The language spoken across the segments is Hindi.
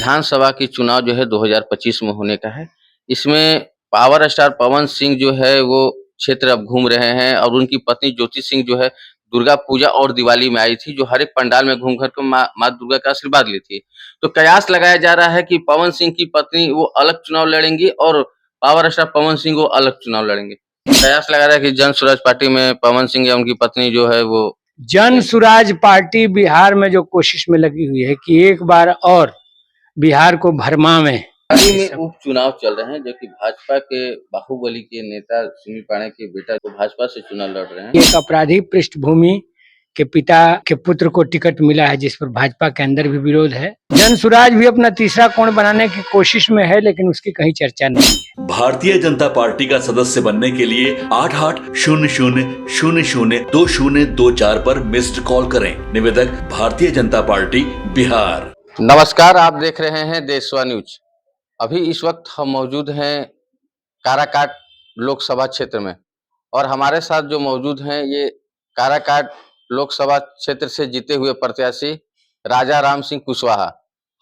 विधानसभा की चुनाव जो है 2025 में होने का है। इसमें पावर स्टार पवन सिंह जो है वो क्षेत्र अब घूम रहे हैं और उनकी पत्नी ज्योति सिंह जो है दुर्गा पूजा और दिवाली में आई थी, जो हर एक पंडाल में घूम कर के माँ दुर्गा का आशीर्वाद ली थी। तो कयास लगाया जा रहा है कि पवन सिंह की पत्नी वो अलग चुनाव लड़ेंगी और पावर स्टार पवन सिंह वो अलग चुनाव लड़ेंगे। कयास लगा रहा है कि जन स्वराज पार्टी में पवन सिंह या उनकी पत्नी जो है वो जन स्वराज पार्टी बिहार में जो कोशिश में लगी हुई है कि एक बार और बिहार को भरमावें। हाल ही में उपचुनाव चल रहे हैं, जो कि भाजपा के बाहुबली के नेता सुनील पांडे के बेटा को भाजपा से चुनाव लड़ रहे हैं। एक अपराधी पृष्ठभूमि के पिता के पुत्र को टिकट मिला है, जिस पर भाजपा के अंदर भी विरोध है। जन स्वराज भी अपना तीसरा कोण बनाने की कोशिश में है, लेकिन उसकी कहीं चर्चा नहीं है। भारतीय जनता पार्टी का सदस्य बनने के लिए 8800002024 पर मिस्ड कॉल करें। निवेदक भारतीय जनता पार्टी बिहार। नमस्कार, आप देख रहे हैं देशवा न्यूज। अभी इस वक्त हम मौजूद हैं काराकाट लोकसभा क्षेत्र में और हमारे साथ जो मौजूद हैं ये काराकाट लोकसभा क्षेत्र से जीते हुए प्रत्याशी राजा राम सिंह कुशवाहा।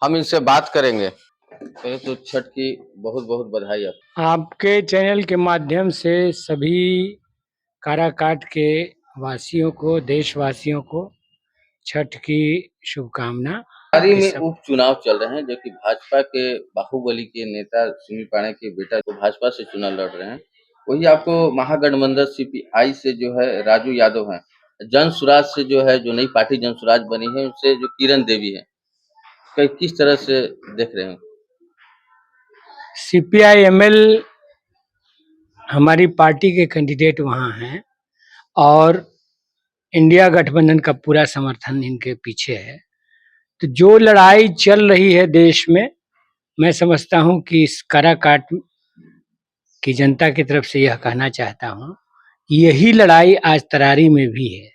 हम इनसे बात करेंगे। पहले तो छठ की बहुत बहुत बधाई। आपके चैनल के माध्यम से सभी काराकाट के वासियों को, देशवासियों को छठ की शुभकामना। हाल ही में उपचुनाव चल रहे हैं, जो कि भाजपा के बाहुबली के नेता सुनील पांडे के बेटा को भाजपा से चुनाव लड़ रहे हैं। वही आपको महागठबंधन सीपीआई से जो है राजू यादव हैं, जन स्वराज से जो है जो नई पार्टी जन स्वराज बनी है उससे जो किरण देवी है, किस तरह से देख रहे हैं? सीपीआई-एमएल हमारी पार्टी के कैंडिडेट वहाँ हैं और इंडिया गठबंधन का पूरा समर्थन इनके पीछे है। तो जो लड़ाई चल रही है देश में, मैं समझता हूँ कि इस काराकाट की जनता की तरफ से यह कहना चाहता हूँ, यही लड़ाई आज तरारी में भी है,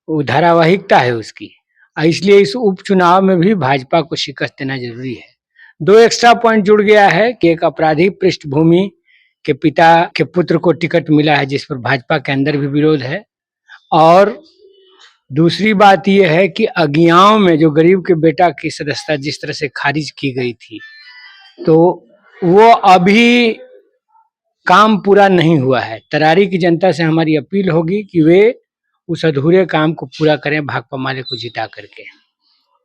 वो धारावाहिकता है उसकी। इसलिए इस उपचुनाव में भी भाजपा को शिकस्त देना जरूरी है। 2 एक्स्ट्रा पॉइंट जुड़ गया है कि एक अपराधी पृष्ठभूमि के पिता के पुत्र को टिकट मिला है, जिस पर भाजपा के अंदर भी विरोध है। और दूसरी बात यह है कि अगियाओं में जो गरीब के बेटा की सदस्यता जिस तरह से खारिज की गई थी, तो वो अभी काम पूरा नहीं हुआ है। तरारी की जनता से हमारी अपील होगी कि वे उस अधूरे काम को पूरा करें भाकपा माले को जिता करके।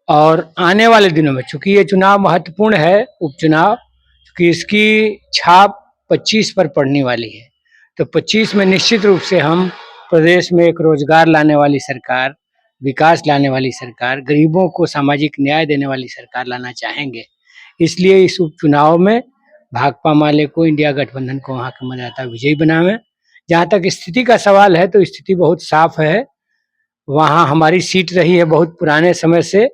और आने वाले दिनों में, चूंकि ये चुनाव महत्वपूर्ण है, उपचुनाव, क्योंकि इसकी छाप 25 पर पड़ने वाली है, तो 25 में निश्चित रूप से हम प्रदेश में एक रोजगार लाने वाली सरकार, विकास लाने वाली सरकार, गरीबों को सामाजिक न्याय देने वाली सरकार लाना चाहेंगे। इसलिए इस उपचुनाव में भाकपा माले को, इंडिया गठबंधन को वहाँ के मतदाता विजयी बनावें। जहाँ तक स्थिति का सवाल है तो स्थिति बहुत साफ है। वहाँ हमारी सीट रही है बहुत पुराने समय से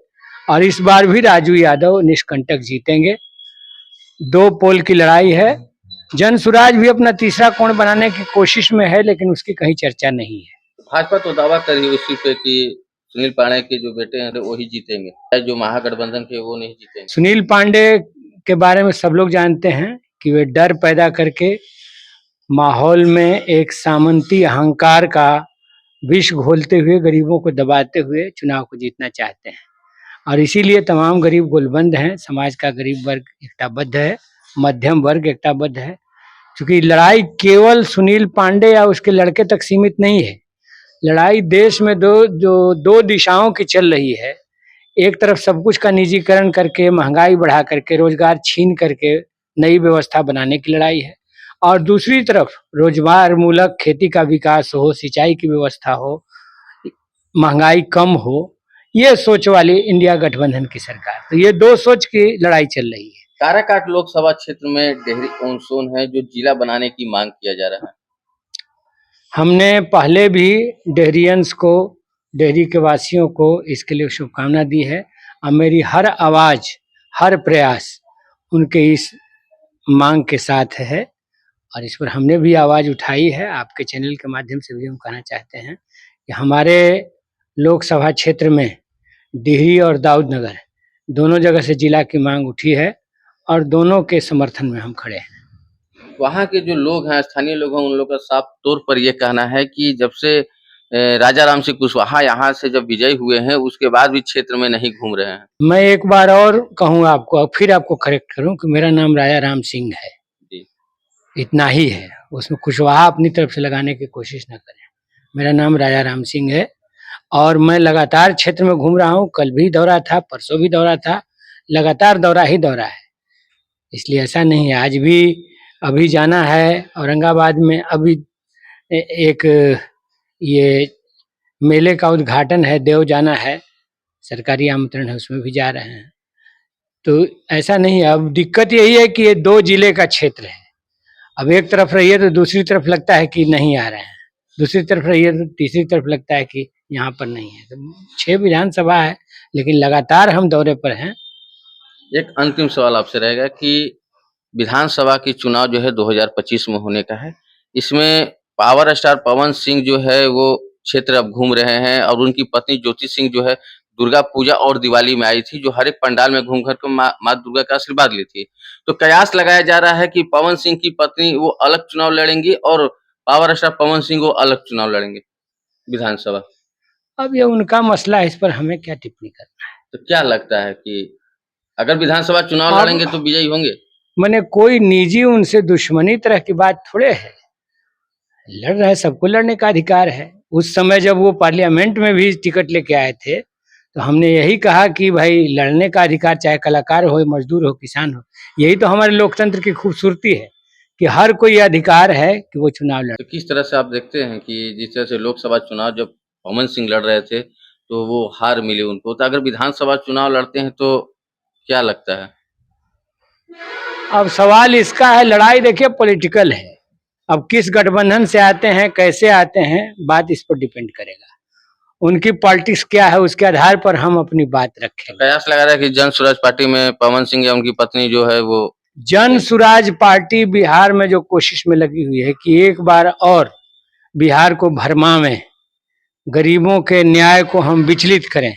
और इस बार भी राजू यादव निष्कंटक जीतेंगे। 2 पोल की लड़ाई है। जन स्वराज भी अपना तीसरा कोण बनाने की कोशिश में है, लेकिन उसकी कहीं चर्चा नहीं है। भाजपा तो दावा कर रही है उसी पे कि सुनील पांडे के जो बेटे हैं वो ही जीतेंगे, जो महागठबंधन के वो नहीं जीतेंगे। सुनील पांडे के बारे में सब लोग जानते हैं कि वे डर पैदा करके माहौल में एक सामंती अहंकार का विष घोलते हुए, गरीबों को दबाते हुए चुनाव को जीतना चाहते हैं। और इसीलिए तमाम गरीब गोलबंद हैं। समाज का गरीब वर्ग एकताबद्ध है, मध्यम वर्ग एकताबद्ध है। क्योंकि लड़ाई केवल सुनील पांडे या उसके लड़के तक सीमित नहीं है। लड़ाई देश में दो दिशाओं की चल रही है। एक तरफ सब कुछ का निजीकरण करके, महंगाई बढ़ा करके, रोजगार छीन करके नई व्यवस्था बनाने की लड़ाई है, और दूसरी तरफ रोजगार मूलक खेती का विकास हो, सिंचाई की व्यवस्था हो, महंगाई कम हो, ये सोच वाली इंडिया गठबंधन की सरकार। तो ये 2 सोच की लड़ाई चल रही है। काराकाट लोकसभा क्षेत्र में डेहरी ऑन सोन है, जो जिला बनाने की मांग किया जा रहा है। हमने पहले भी डेहरियंस को, डेहरी के वासियों को इसके लिए शुभकामना दी है। और मेरी हर आवाज, हर प्रयास उनके इस मांग के साथ है और इस पर हमने भी आवाज उठाई है। आपके चैनल के माध्यम से भी हम कहना चाहते हैं कि हमारे लोकसभा क्षेत्र में डिहरी और दाऊदनगर दोनों जगह से जिला की मांग उठी है और दोनों के समर्थन में हम खड़े हैं। वहाँ के जो लोग हैं, स्थानीय लोग हैं, उन लोगों का साफ तौर पर यह कहना है कि जब से राजा राम सिंह कुशवाहा यहाँ से जब विजयी हुए हैं उसके बाद भी क्षेत्र में नहीं घूम रहे हैं। मैं एक बार और कहूँ आपको, अब फिर आपको करेक्ट करूँ कि मेरा नाम राजा राम सिंह है, जी। इतना ही है, उसमें कुशवाहा अपनी तरफ से लगाने की कोशिश न करें। मेरा नाम राजा राम सिंह है और मैं लगातार क्षेत्र में घूम रहा हूँ, कल भी दौरा था, परसों भी दौरा था, लगातार दौरा ही दौरा है। इसलिए ऐसा नहीं है, आज भी अभी जाना है औरंगाबाद में, अभी एक ये मेले का उद्घाटन है, देव जाना है, सरकारी आमंत्रण है, उसमें भी जा रहे हैं। तो ऐसा नहीं है, अब दिक्कत यही है कि ये 2 जिले का क्षेत्र है। अब एक तरफ रहिए तो दूसरी तरफ लगता है कि नहीं आ रहे हैं, दूसरी तरफ रहिए तो तीसरी तरफ लगता है कि यहाँ पर नहीं है। तो 6 विधानसभा है, लेकिन लगातार हम दौरे पर हैं। एक अंतिम सवाल आपसे रहेगा कि विधानसभा की चुनाव जो है 2025 में होने का है। इसमें पावर स्टार पवन सिंह जो है वो क्षेत्र अब घूम रहे हैं और उनकी पत्नी ज्योति सिंह जो है दुर्गा पूजा और दिवाली में आई थी, जो हर एक पंडाल में घूम कर के माँ दुर्गा का आशीर्वाद ली थी। तो कयास लगाया जा रहा है कि पवन सिंह की पत्नी वो अलग चुनाव लड़ेंगी और पावर स्टार पवन सिंह वो अलग चुनाव लड़ेंगे विधानसभा। अब ये उनका मसला है, इस पर हमें क्या टिप्पणी करना है। तो क्या लगता है कि अगर विधानसभा चुनाव अब लड़ेंगे तो विजयी होंगे? मैंने कोई निजी उनसे दुश्मनी तरह की बात थोड़े है, लड़ रहे, सबको लड़ने का अधिकार है। उस समय जब वो पार्लियामेंट में भी टिकट लेके आए थे तो हमने यही कहा कि भाई लड़ने का अधिकार, चाहे कलाकार हो, मजदूर हो, किसान हो, यही तो हमारे लोकतंत्र की खूबसूरती है कि हर कोई अधिकार है कि वो चुनाव लड़े। तो किस तरह से आप देखते हैं कि जिस तरह से लोकसभा चुनाव जब पवन सिंह लड़ रहे थे तो वो हार मिली उनको, तो अगर विधानसभा चुनाव लड़ते हैं तो क्या लगता है? अब सवाल इसका है, लड़ाई देखिए पॉलिटिकल है, अब किस गठबंधन से आते हैं, कैसे आते हैं, बात इस पर डिपेंड करेगा। उनकी पॉलिटिक्स क्या है उसके आधार पर हम अपनी बात रखेंगे। कयास लगा रहा है कि जन स्वराज पार्टी में पवन सिंह या उनकी पत्नी जो है वो जन स्वराज पार्टी बिहार में जो कोशिश में लगी हुई है कि एक बार और बिहार को भरमावें, गरीबों के न्याय को हम विचलित करें,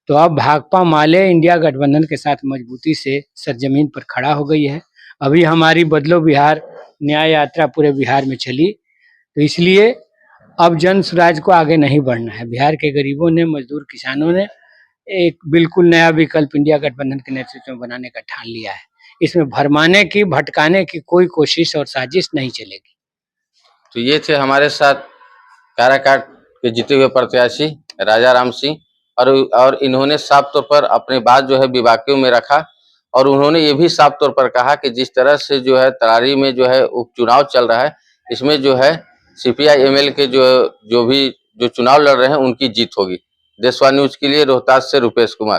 तो अब भाकपा माले इंडिया गठबंधन के साथ मजबूती से सरजमीन पर खड़ा हो गई है। अभी हमारी बदलो बिहार न्याय यात्रा पूरे बिहार में चली, तो इसलिए अब जन स्वराज को आगे नहीं बढ़ना है। बिहार के गरीबों ने, मजदूर किसानों ने एक बिल्कुल नया विकल्प इंडिया गठबंधन के नेतृत्व में बनाने का ठान लिया है। इसमें भरमाने की, भटकाने की कोई कोशिश और साजिश नहीं चलेगी। तो ये थे हमारे साथ काराकाट के जीते हुए प्रत्याशी राजा राम सिंह, और इन्होंने साफ तौर पर अपनी बात जो है विवादों में रखा और उन्होंने ये भी साफ तौर पर कहा कि जिस तरह से जो है तरारी में जो है उपचुनाव चल रहा है, इसमें जो है सीपीआई एमएल के जो चुनाव लड़ रहे हैं उनकी जीत होगी। देशवा न्यूज के लिए रोहतास से रुपेश कुमार।